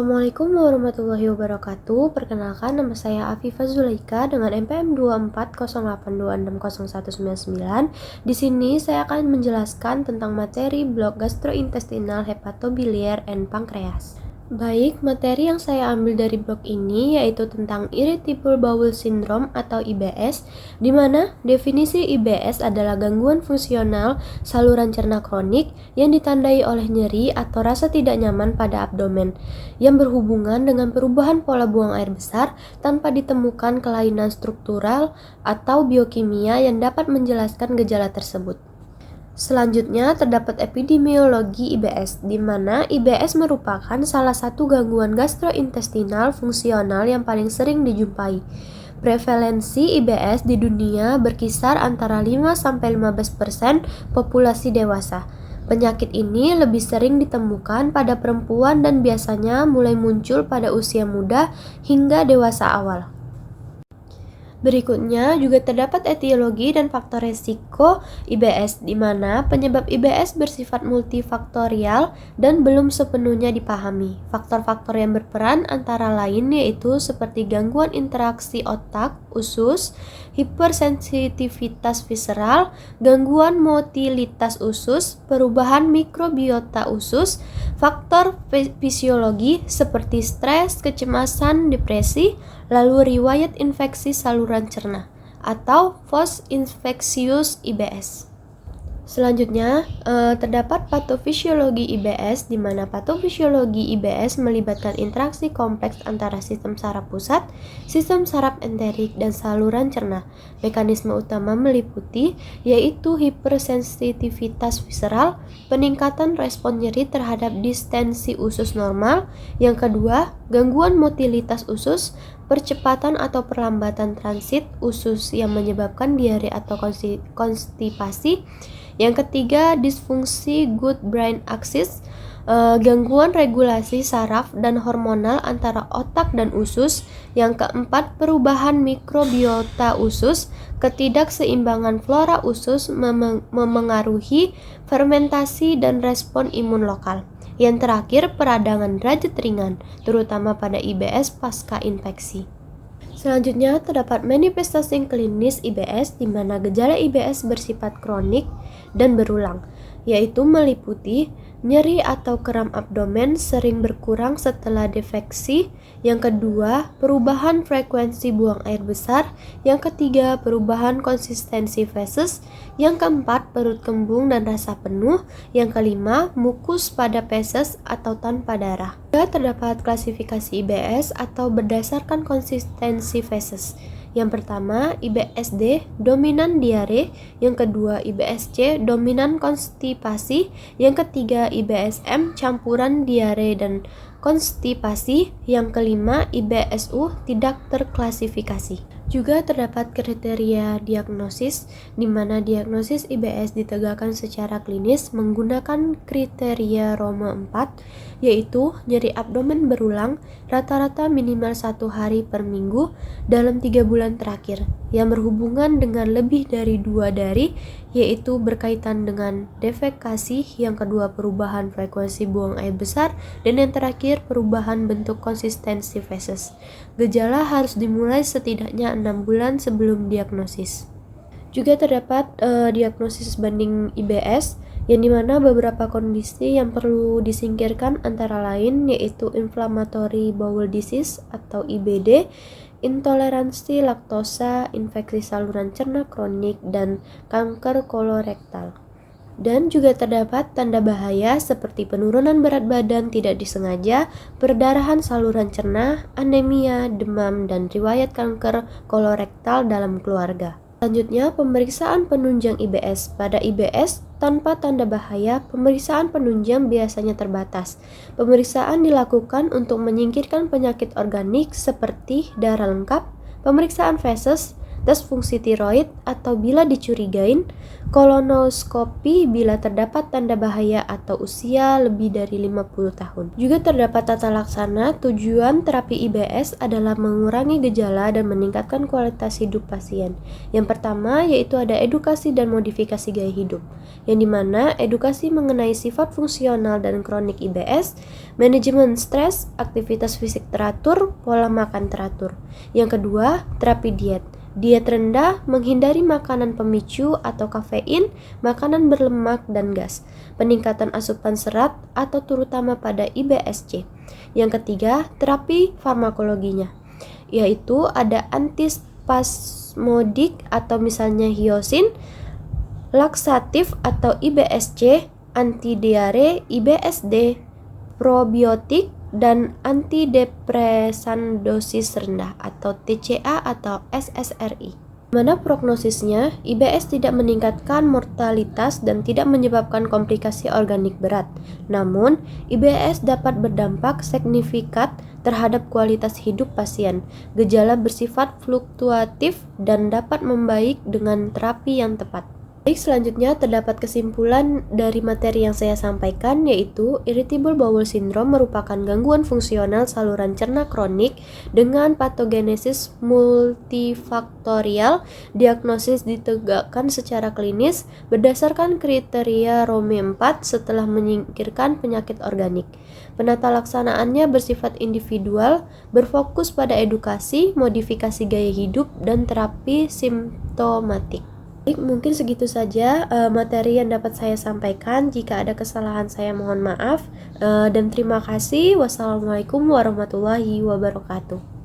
Assalamualaikum warahmatullahi wabarakatuh. Perkenalkan, nama saya Afifah Zulaika dengan NPM 2408260199. Di sini saya akan menjelaskan tentang materi blok gastrointestinal, hepatobiliar, and pankreas. Baik, materi yang saya ambil dari blog ini yaitu tentang Irritable Bowel Syndrome atau IBS, di mana definisi IBS adalah gangguan fungsional saluran cerna kronik yang ditandai oleh nyeri atau rasa tidak nyaman pada abdomen, yang berhubungan dengan perubahan pola buang air besar tanpa ditemukan kelainan struktural atau biokimia yang dapat menjelaskan gejala tersebut. Selanjutnya, terdapat epidemiologi IBS, di mana IBS merupakan salah satu gangguan gastrointestinal fungsional yang paling sering dijumpai. Prevalensi IBS di dunia berkisar antara 5-15% populasi dewasa. Penyakit ini lebih sering ditemukan pada perempuan dan biasanya mulai muncul pada usia muda hingga dewasa awal. Berikutnya juga terdapat etiologi dan faktor resiko IBS, di mana penyebab IBS bersifat multifaktorial dan belum sepenuhnya dipahami. Faktor-faktor yang berperan antara lain yaitu seperti gangguan interaksi otak, usus, hipersensitivitas visceral, gangguan motilitas usus, perubahan mikrobiota usus, faktor fisiologi seperti stres, kecemasan, depresi, lalu riwayat infeksi saluran cerna atau post-infectious IBS. Selanjutnya, terdapat patofisiologi IBS, di mana patofisiologi IBS melibatkan interaksi kompleks antara sistem saraf pusat, sistem saraf enterik, dan saluran cerna. Mekanisme utama meliputi yaitu hipersensitivitas visceral, peningkatan respon nyeri terhadap distensi usus normal. Yang kedua, gangguan motilitas usus, percepatan atau perlambatan transit usus yang menyebabkan diare atau konstipasi. Yang ketiga, disfungsi good brain axis, gangguan regulasi saraf dan hormonal antara otak dan usus. Yang keempat, perubahan mikrobiota usus, ketidakseimbangan flora usus memengaruhi fermentasi dan respon imun lokal. Yang terakhir, peradangan derajat ringan, terutama pada IBS pasca infeksi. Selanjutnya, terdapat manifestasi klinis IBS, di mana gejala IBS bersifat kronik dan berulang, yaitu meliputi nyeri atau kram abdomen sering berkurang setelah defeksi. Yang kedua, perubahan frekuensi buang air besar. Yang ketiga, perubahan konsistensi feses. Yang keempat, perut kembung dan rasa penuh. Yang kelima, mukus pada feses atau tanpa darah. Juga terdapat klasifikasi IBS atau berdasarkan konsistensi feses. Yang pertama, IBSD dominan diare, yang kedua IBSC dominan konstipasi, yang ketiga IBSM campuran diare dan konstipasi, yang kelima IBSU tidak terklasifikasi. Juga terdapat kriteria diagnosis, di mana diagnosis IBS ditegakkan secara klinis menggunakan kriteria Rome 4, yaitu nyeri abdomen berulang rata-rata minimal 1 hari per minggu dalam 3 bulan terakhir, yang berhubungan dengan lebih dari 2 dari, yaitu berkaitan dengan defekasi, yang kedua perubahan frekuensi buang air besar, dan yang terakhir perubahan bentuk konsistensi feses. Gejala harus dimulai setidaknya 6 bulan sebelum diagnosis. Juga terdapat diagnosis banding IBS, yang dimana beberapa kondisi yang perlu disingkirkan antara lain yaitu inflammatory bowel disease atau IBD, intoleransi laktosa, infeksi saluran cerna kronik, dan kanker kolorektal. Dan juga terdapat tanda bahaya seperti penurunan berat badan tidak disengaja, perdarahan saluran cerna, anemia, demam, dan riwayat kanker kolorektal dalam keluarga. Selanjutnya, pemeriksaan penunjang IBS. Pada IBS tanpa tanda bahaya, pemeriksaan penunjang biasanya terbatas. Pemeriksaan dilakukan untuk menyingkirkan penyakit organik seperti darah lengkap, pemeriksaan feses, tes fungsi tiroid atau bila dicurigain, kolonoskopi bila terdapat tanda bahaya atau usia lebih dari 50 tahun. Juga terdapat tata laksana. Tujuan terapi IBS adalah mengurangi gejala dan meningkatkan kualitas hidup pasien. Yang pertama yaitu ada edukasi dan modifikasi gaya hidup, yang dimana edukasi mengenai sifat fungsional dan kronik IBS, manajemen stres, aktivitas fisik teratur, pola makan teratur. Yang kedua, terapi diet. Diet rendah, menghindari makanan pemicu atau kafein, makanan berlemak dan gas, peningkatan asupan serat atau terutama pada IBSC. Yang ketiga, terapi farmakologinya, yaitu ada antispasmodik atau misalnya hiosin, laksatif atau IBSC, antidiare, IBSD, probiotik, dan antidepresan dosis rendah atau TCA atau SSRI. Mana prognosisnya, IBS tidak meningkatkan mortalitas dan tidak menyebabkan komplikasi organik berat. Namun, IBS dapat berdampak signifikan terhadap kualitas hidup pasien. Gejala bersifat fluktuatif dan dapat membaik dengan terapi yang tepat. Baik, selanjutnya terdapat kesimpulan dari materi yang saya sampaikan, yaitu irritable bowel syndrome merupakan gangguan fungsional saluran cerna kronik dengan patogenesis multifaktorial. Diagnosis ditegakkan secara klinis berdasarkan kriteria Rome 4 setelah menyingkirkan penyakit organik. Penata laksanaannya bersifat individual, berfokus pada edukasi, modifikasi gaya hidup, dan terapi simptomatik. Baik, mungkin segitu saja materi yang dapat saya sampaikan. Jika ada kesalahan saya mohon maaf, dan terima kasih. Wassalamualaikum warahmatullahi wabarakatuh.